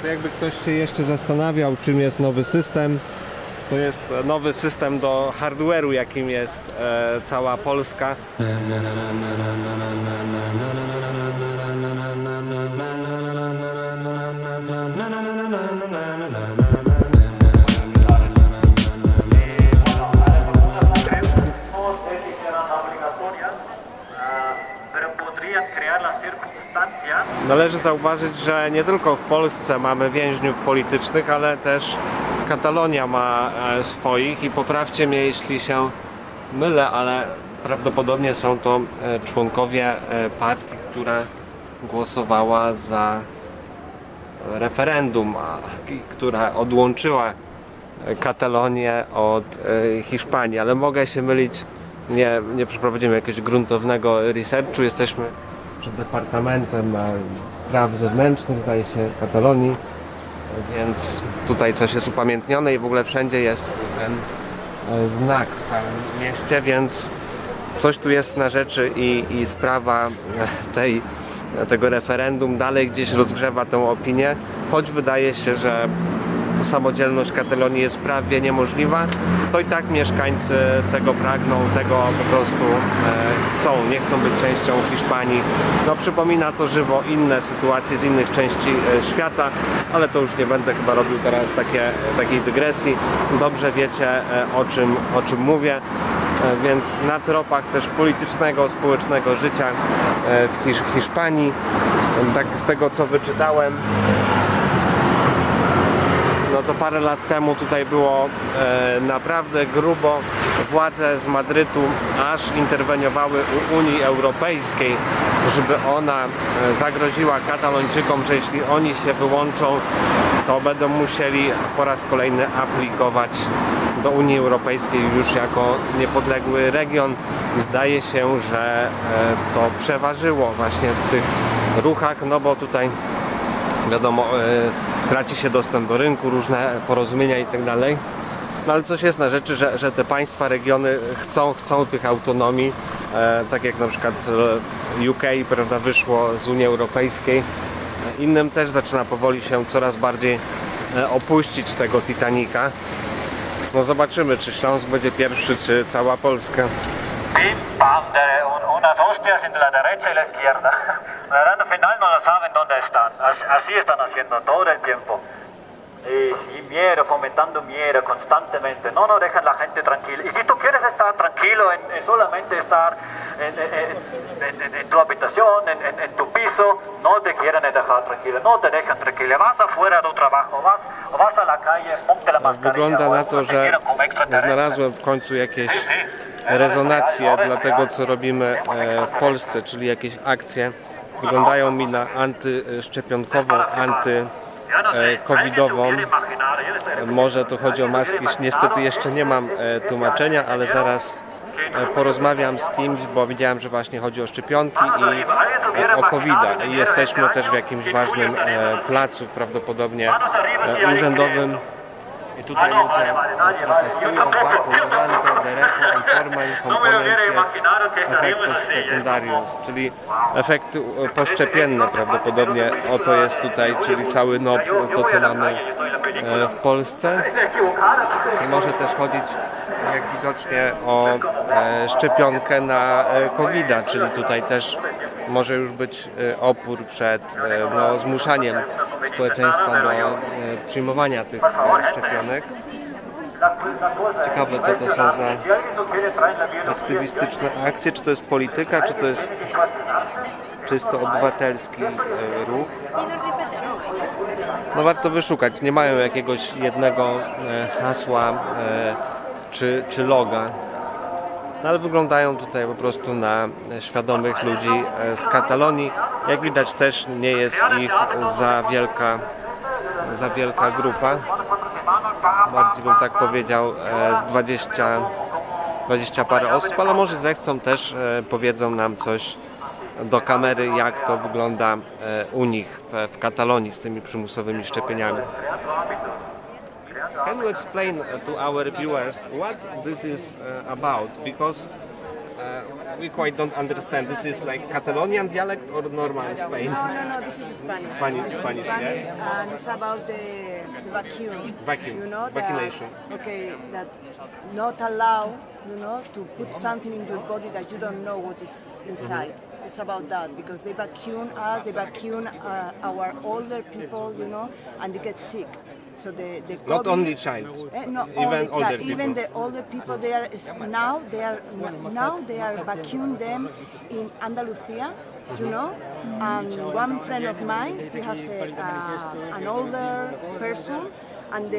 Jakby ktoś się jeszcze zastanawiał, czym jest nowy system, to jest nowy system do hardware'u, jakim jest cała Polska. Należy zauważyć, że nie tylko w Polsce mamy więźniów politycznych, ale też Katalonia ma swoich i poprawcie mnie, jeśli się mylę, ale prawdopodobnie są to członkowie partii, która głosowała za referendum, która odłączyła Katalonię od Hiszpanii, ale mogę się mylić, nie przeprowadzimy jakiegoś gruntownego researchu, jesteśmy przed Departamentem Spraw Zewnętrznych, zdaje się, Katalonii, więc tutaj coś jest upamiętnione i w ogóle wszędzie jest ten znak w całym mieście, więc coś tu jest na rzeczy i sprawa tego referendum dalej gdzieś rozgrzewa tę opinię, choć wydaje się, że samodzielność Katalonii jest prawie niemożliwa, to i tak mieszkańcy tego pragną, tego po prostu chcą, nie chcą być częścią Hiszpanii. No, przypomina to żywo inne sytuacje z innych części świata, ale to już nie będę chyba robił teraz takiej dygresji. Dobrze wiecie, o czym mówię, więc na tropach też politycznego, społecznego życia w Hiszpanii, tak z tego co wyczytałem, no to parę lat temu tutaj było naprawdę grubo. Władze z Madrytu aż interweniowały u Unii Europejskiej, żeby ona zagroziła Katalończykom, że jeśli oni się wyłączą, to będą musieli po raz kolejny aplikować do Unii Europejskiej już jako niepodległy region. Zdaje się, że to przeważyło właśnie w tych ruchach, no bo tutaj wiadomo, traci się dostęp do rynku, różne porozumienia i tak dalej. No ale coś jest na rzeczy, że te państwa, regiony chcą tych autonomii, tak jak na przykład UK, prawda, wyszło z Unii Europejskiej. Innym też zaczyna powoli się coraz bardziej opuścić tego Titanica. No zobaczymy, czy Śląsk będzie pierwszy, czy cała Polska. Pim, pam, unas hostias entre la derecha y la izquierda. Al final no saben dónde están. Así están haciendo todo el tiempo. Y miedo, fomentando miedo constantemente. No dejan la gente tranquila. Y si tú quieres estar tranquilo, solamente estar en tu habitación, en tu piso, no te quieren dejar tranquilo, no te dejan tranquilo. Vas afuera de trabajo, vas a la calle, ponte la mascarilla. Wygląda na to, że znalazłem w końcu jakieś rezonacje dla tego, co robimy w Polsce, czyli jakieś akcje. Wyglądają mi na antyszczepionkową, anty-covidową. Może to chodzi o maski. Niestety jeszcze nie mam tłumaczenia, ale zaraz porozmawiam z kimś, bo widziałem, że właśnie chodzi o szczepionki i o COVID-a. I jesteśmy też w jakimś ważnym placu, prawdopodobnie urzędowym. I tutaj ludzie protestują, vacunante, derecho, informal, componentes, efectos secundarios, czyli efekty poszczepienne prawdopodobnie, oto jest tutaj, czyli cały NOP, to co mamy w Polsce. I może też chodzić, jak widocznie, o szczepionkę na COVID-a, czyli tutaj też może już być opór przed zmuszaniem społeczeństwa do przyjmowania tych szczepionek. Ciekawe, co to są za aktywistyczne akcje, czy to jest polityka, czy to jest czysto obywatelski ruch. No warto wyszukać, nie mają jakiegoś jednego hasła czy loga. No ale wyglądają tutaj po prostu na świadomych ludzi z Katalonii. Jak widać też nie jest ich za wielka grupa. Bardziej bym tak powiedział z 20 parę osób, ale może zechcą też, powiedzą nam coś do kamery, jak to wygląda u nich w Katalonii z tymi przymusowymi szczepieniami. Can you explain to our viewers what this is about? Because we quite don't understand. This is like Catalonian dialect or normal Spain? No, this is Spanish. Spanish, This is Spanish, yeah. And it's about the vacuum. Vacuum, You know, vaccination. That not allow, to put something in your body that you don't know what is inside. It's about that, because they vacuum us, they vacuum our older people, and they get sick. So the Not COVID, only child, not even only older child, people. even the older people. They are vacuum them in Andalusia, And one friend of mine, he has an older person, and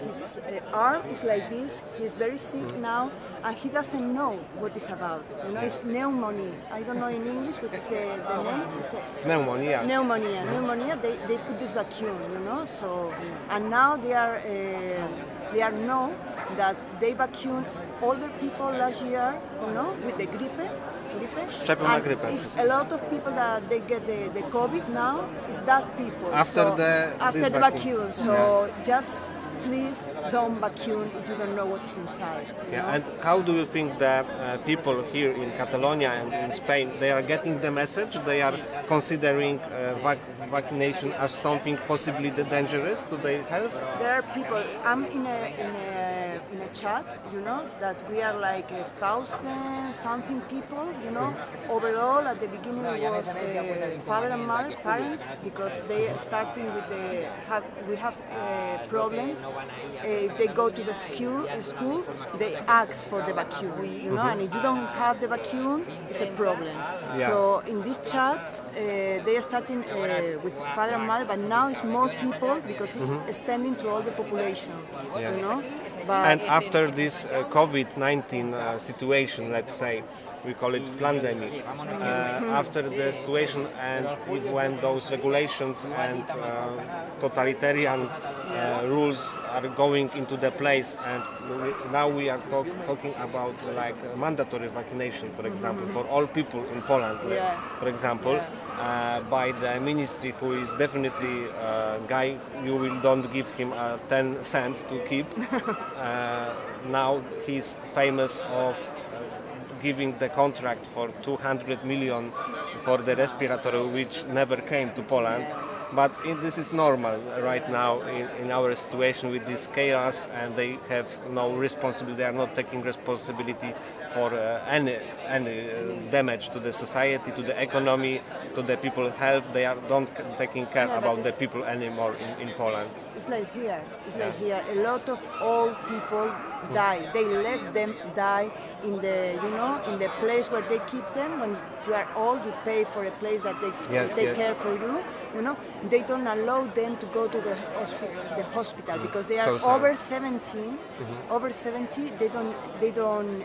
his arm is like this. He's very sick now, and he doesn't know what it's about. It's pneumonia. I don't know in English what is the name. It's Pneumonia. Pneumonia. They put this vacuum, So, and now they are know that they vacuum older people last year, with the gripe. Szczepią na And grypę. it's a lot of people that they get the COVID now. Is that people After after this the vacuum. vacuum? So just please don't vacuum if you don't know what is inside. Yeah, and how do you think the people here in Catalonia and in Spain, they are getting the message? They are considering vaccination as something possibly dangerous to their health? There are people. I'm in a chat, that we are like 1,000 something people, Overall, at the beginning it was father and mother, parents, because they are starting with we have problems. If they go to the school, they ask for the vacuum, and if you don't have the vacuum, it's a problem. Yeah. So in this chat, they are starting with father and mother, but now it's more people because it's extending to all the population, But And after this COVID-19 situation, let's say, we call it pandemic, after the situation and when those regulations and totalitarian rules are going into the place, and now we are talking about like mandatory vaccination, for example, for all people in Poland, for example, by the ministry, who is definitely a guy you don't give him 10 cents to keep. Now he's famous of giving the contract for 200 million for the respiratory, which never came to Poland. But this is normal right now in our situation with this chaos, and they have no responsibility. They are not taking responsibility for any damage to the society, to the economy, to the people's health. They are don't taking care about the people anymore in Poland. It's like here. A lot of old people die. They let them die in the place where they keep them. When you are old, you pay for a place that they take care for you. They don't allow them to go to the hospital because they are over 70. Over 70, they don't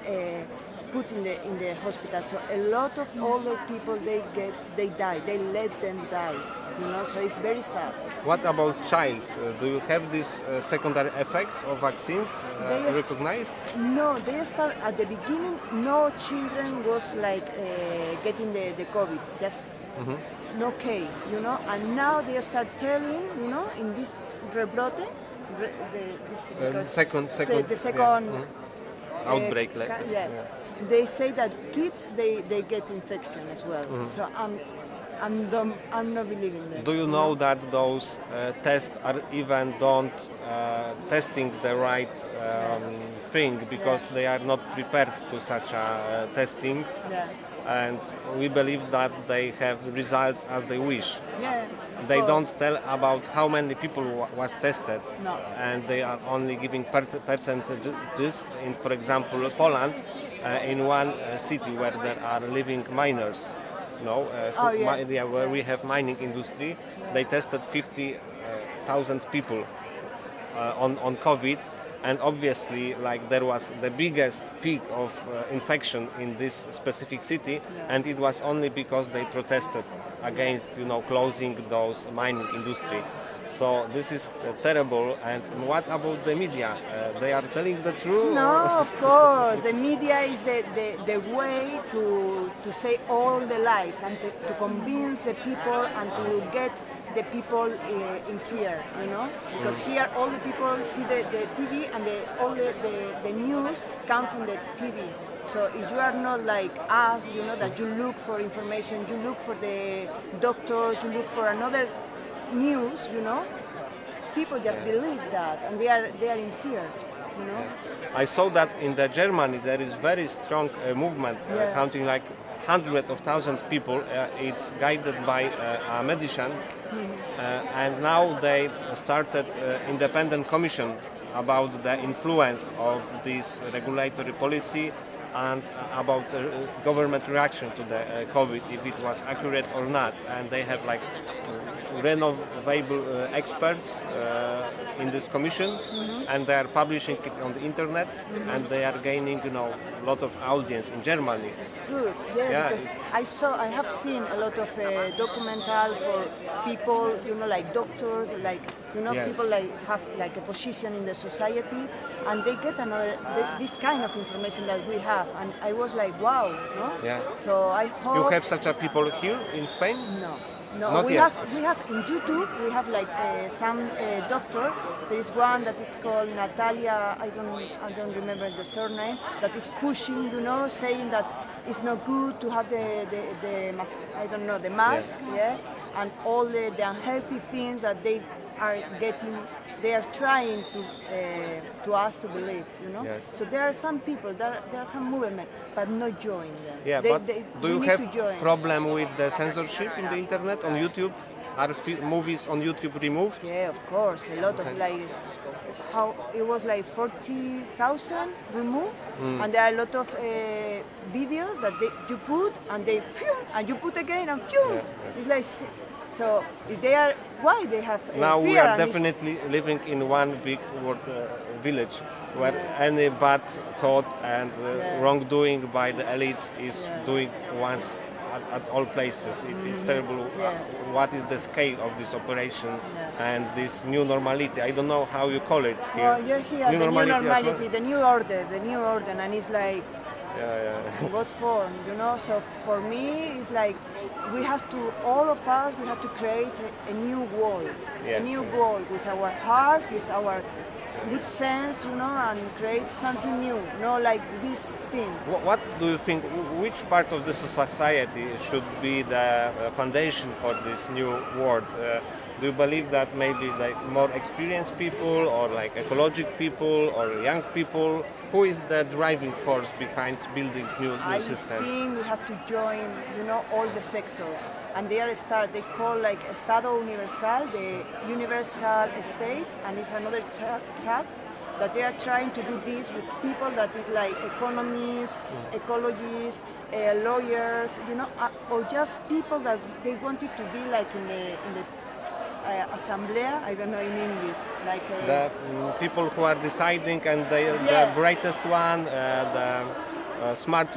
put in the hospital. So a lot of older people they die. They let them die. So it's very sad. What about child? Do you have these secondary effects of vaccines recognized? No, they start at the beginning. No children was like getting the COVID. Just no case, And now they start telling, in this rebrote, the second outbreak. They say that kids they get infection as well. So I'm not believing them. Do you know that those tests are even don't testing the right thing because they are not prepared to such a testing? Yeah. And we believe that they have results as they wish. Yeah, they don't tell about how many people was tested. No. And they are only giving percentages in, for example, Poland, in one city where there are living miners. Where we have mining industry. They tested 50,000 people on COVID. And obviously, there was the biggest peak of infection in this specific city, and it was only because they protested against, closing those mining industry. So this is terrible. And what about the media? They are telling the truth? No, of course. The media is the way to say all the lies and to convince the people and to get the people in fear, because here all the people see the TV and all the news come from the TV. So if you are not like us, you know, that you look for information, you look for the doctors, you look for another news, you know, people just believe that, and they are in fear, you know. I saw that in the Germany there is very strong movement, counting like hundreds of thousands of people. It's guided by a magician, and now they started independent commission about the influence of this regulatory policy and about government reaction to the COVID, if it was accurate or not. And they have like renovable experts in this commission, and they are publishing it on the internet, and they are gaining, you know, a lot of audience in Germany. It's good, because I have seen a lot of documental for people, you know, like doctors, like, you know, people like have like a position in the society, and they get this kind of information that we have, and I was like, wow, no? Yeah. So I hope You have such a people here in Spain? No, Not we yet. have in YouTube. We have like some doctor. There is one that is called Natalia. I don't remember the surname. That is pushing, you know, saying that it's not good to have the mask. I don't know, the mask. Yes, and all the unhealthy things that they are getting. They are trying to us to believe, you know. Yes. So there are some people, there are some movement, but not join them. Yeah, They- but they- do we you need have to join. problem with the censorship in the internet on YouTube? Are movies on YouTube removed? Yeah, of course. A lot of like, how it was like 40,000 removed, and there are a lot of videos that you put and they phew, and you put again and phew. It's like, so if they are, why they have Now fear we are and it's- definitely living in one big world village where any bad thought and wrongdoing by the elites is doing once at all places. It's terrible. What is the scale of this operation and this new normality? I don't know how you call it here. Well, you're here, the new as well? normality, the new order, and it's like, what for, you know? So for me, it's like we have to, all of us, we have to create a new world, a new world with our heart, with our good sense, you know, and create something new, you know, like this thing. What do you think? Which part of the society should be the foundation for this new world? Do you believe that maybe like more experienced people, or like ecological people, or young people? Who is the driving force behind building new I systems? think we have to join, you know, all the sectors, and they call like Estado Universal, the universal state, and it's another chat that they are trying to do this with people that is like economists, ecologists, lawyers, you know, or just people that they wanted to be like in the Asamblea, I don't know in English, like The people who are deciding, and they are the brightest one, the smart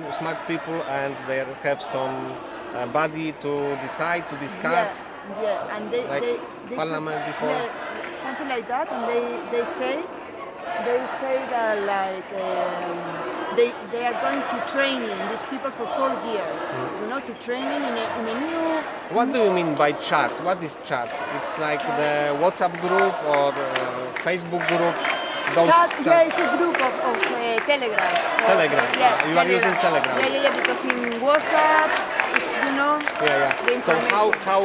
people, and they have some body to decide, to discuss. and they parliament before. something like that, and they say that like they are going to training these people for 4 years, you know, to training in a new. What do you mean by chat? What is chat? It's like the WhatsApp group or Facebook group? Chat, it's a group of Telegram. Telegram. You are using Telegram. Yeah, because in WhatsApp, it's, you know, the So information. how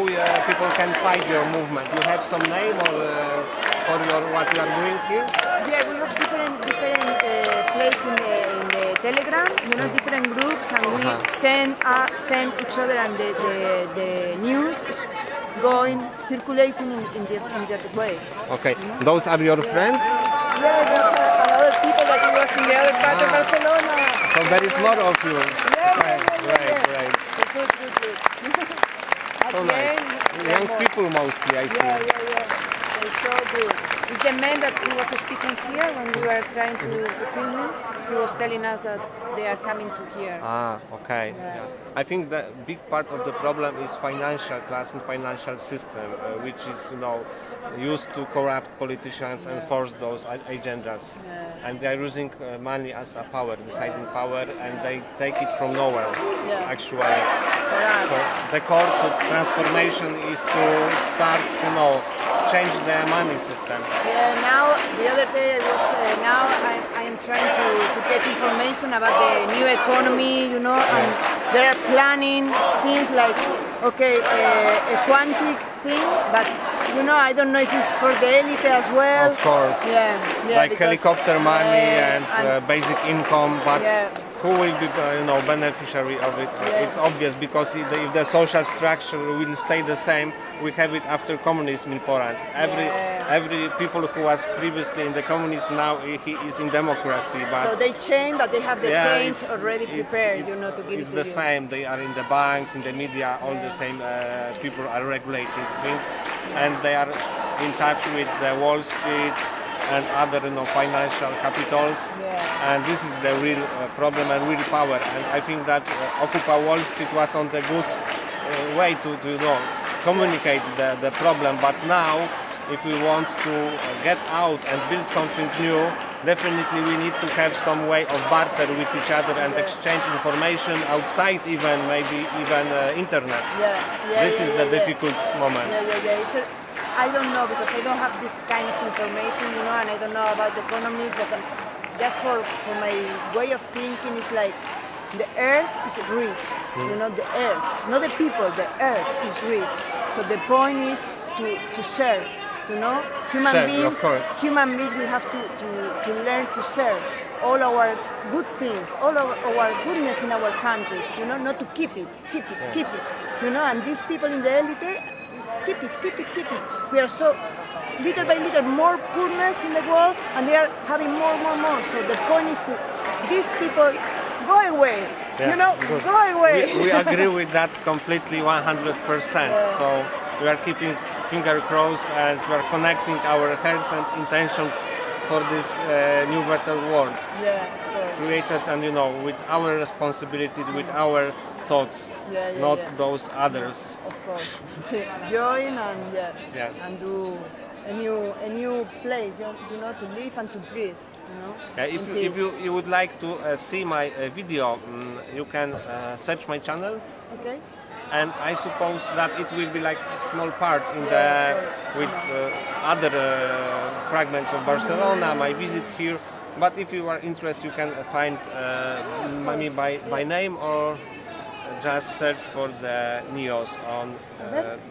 people can find your movement? You have some name or for what you are doing here? Yeah, we have different places in the Telegram, you know, different groups, and we send each other, and the news is circulating in that way. Okay, those are your friends? Yeah, there's other people that it was in the other part of Barcelona. So there is more of you. Yeah. Great. Good. At So the nice. end, Young people mostly, I see. Yeah. It's so good. It's the man that he was speaking here when we were trying to film him. He was telling us that they are coming to here. Okay. I think the big part of the problem is financial class and financial system, which is, you know, used to corrupt politicians and force those agendas. And they are using money as a power, deciding power, and they take it from nowhere, actually. For us. So the core to transformation is to start, you know, change the money system. Yeah, now the other day I was now I am trying to get information about the new economy, you know, and they are planning things like a quantic thing, but you know I don't know if it's for the elite as well. Of course. Yeah, Like because, helicopter money yeah, and basic income, but yeah. who will be beneficiary of it? Yeah. It's obvious because if the social structure will stay the same, we have it after communism in Poland. Every people who was previously in the communism now he is in democracy. But So they change, but they have the change it's- already prepared, you know, to give it it's to the you. same. They are in the banks, in the media, all the same people are regulating things, and they are in touch with the Wall Street and other financial capitals. Yeah. And this is the real problem and real power. And I think that Occupy Wall Street was on the good way to communicate the problem. But now, if we want to get out and build something new, definitely we need to have some way of barter with each other and exchange information outside maybe even internet. This is the difficult moment. I don't know because I don't have this kind of information, you know, and I don't know about the economies, but just for my way of thinking, it's like the earth is rich, you know, the earth, not the people, the earth is rich. So the point is to serve, you know, human beings, we have to learn to serve all our good things, all our goodness in our countries, you know, not to keep it, you know, and these people in the elite, keep it. We are so little by little more poorness in the world, and they are having more. So the point is to these people go away. Yeah, you know, good. go away. We agree with that completely 100%. So we are keeping finger crossed and we are connecting our hearts and intentions for this new better world. Yeah, of course. Created and with our responsibility, with our thoughts, not those others. Of course. Join and and do a new place, you know, to live and to breathe. You know, if you would like to see my video, you can search my channel. Okay. And I suppose that it will be like a small part in with other fragments of Barcelona, my visit here. But if you are interested, you can find me by name or just search for the Neos on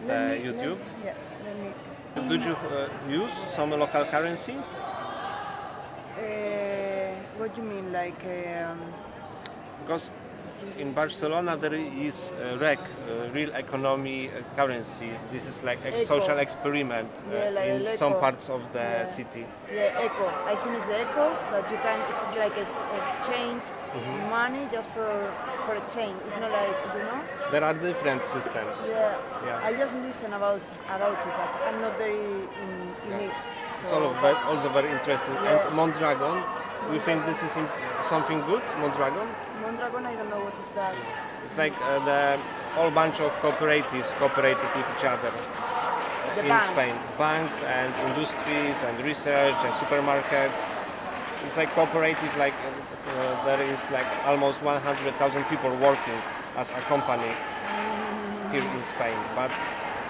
YouTube. Did you use some local currency? What do you mean, like? Because in Barcelona there is REC, real economy currency. This is like a social experiment in some parts of the city. Yeah, eco. I think it's the ecos that you can. It's like exchange money just for a change. It's not like, you know. There are different systems. Yeah. I just listen about it, but I'm not very in it. So. It's also very interesting. And Mondragon, you think this is something good, Mondragon? Mondragon, I don't know what is that. It's like the whole bunch of cooperatives cooperated with each other in Spain. Banks and industries and research and supermarkets. It's like cooperative, like there is like almost 100,000 people working as a company here in Spain. But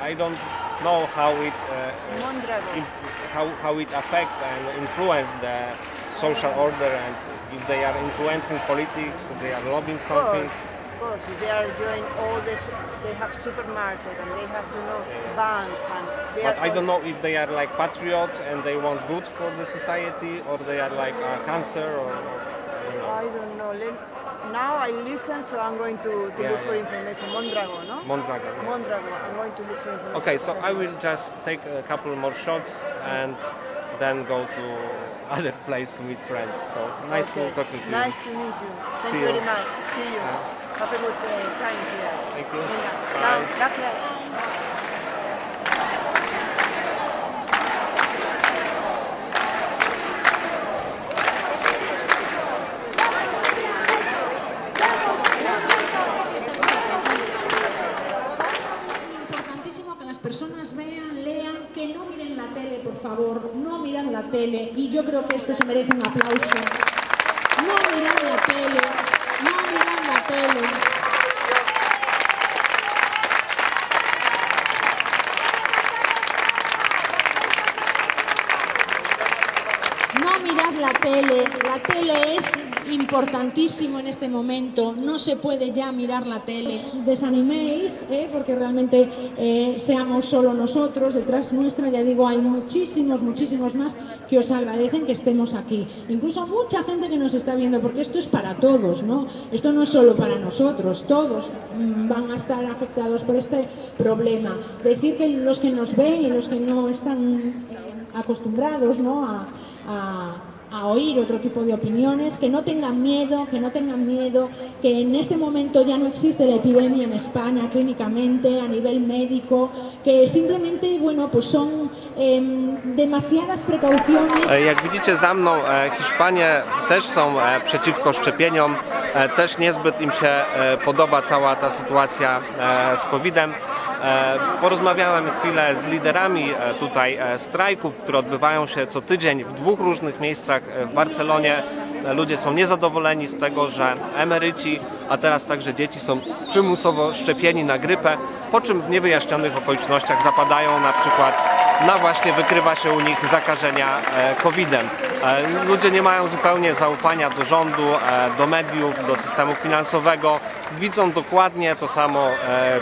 I don't know how it how it affects and influence the social order, and if they are influencing politics, they are lobbying something. Of course, if they are doing all this, they have supermarket and they have, you know, banks and they But are. I don't know if they are like patriots and they want good for the society, or they are like a cancer, or I don't know. Now I listen, so I'm going to look for information. Mondragon, no? Mondragon. Yeah. Mondragon. I'm going to look for information. Okay, so I will just take a couple more shots and then go to other place to meet friends. So nice to talk with you. Nice to meet you. Thank See you you. very much. See you. Have a good time here. Thank you. Venga, Bye. chao. Gracias. Lean, que no miren la tele, por favor, no miren la tele, y yo creo que esto se merece un aplauso. No miran la tele, no miran la tele. mirar la tele es importantísimo en este momento, no se puede ya mirar la tele. Desaniméis, porque realmente seamos solo nosotros, detrás nuestra, ya digo, hay muchísimos más que os agradecen que estemos aquí. Incluso mucha gente que nos está viendo, porque esto es para todos, ¿no? Esto no es solo para nosotros, todos van a estar afectados por este problema. Decir que los que nos ven y los que no están acostumbrados, ¿no?, a oír otro tipo de opiniones, que no tengan miedo, que en este momento ya no existe la epidemia en España clínicamente, a nivel médico, que simplemente, bueno, pues son demasiadas precauciones. Jak widzicie za mną, Hiszpanie też są przeciwko szczepieniom, też niezbyt im się podoba cała ta sytuacja z COVID-em. Porozmawiałem chwilę z liderami tutaj strajków, które odbywają się co tydzień w 2 różnych miejscach w Barcelonie. Ludzie są niezadowoleni z tego, że emeryci, a teraz także dzieci są przymusowo szczepieni na grypę, po czym w niewyjaśnionych okolicznościach zapadają na przykład właśnie wykrywa się u nich zakażenia COVID-em. Ludzie nie mają zupełnie zaufania do rządu, do mediów, do systemu finansowego. Widzą dokładnie to samo,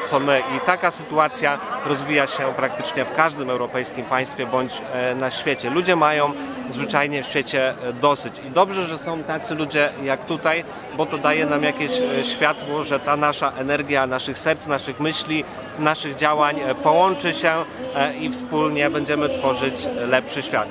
co my. I taka sytuacja rozwija się praktycznie w każdym europejskim państwie bądź na świecie. Ludzie mają zwyczajnie w świecie dosyć. I dobrze, że są tacy ludzie jak tutaj, bo to daje nam jakieś światło, że ta nasza energia, naszych serc, naszych myśli, naszych działań połączy się i wspólnie będziemy tworzyć lepszy świat.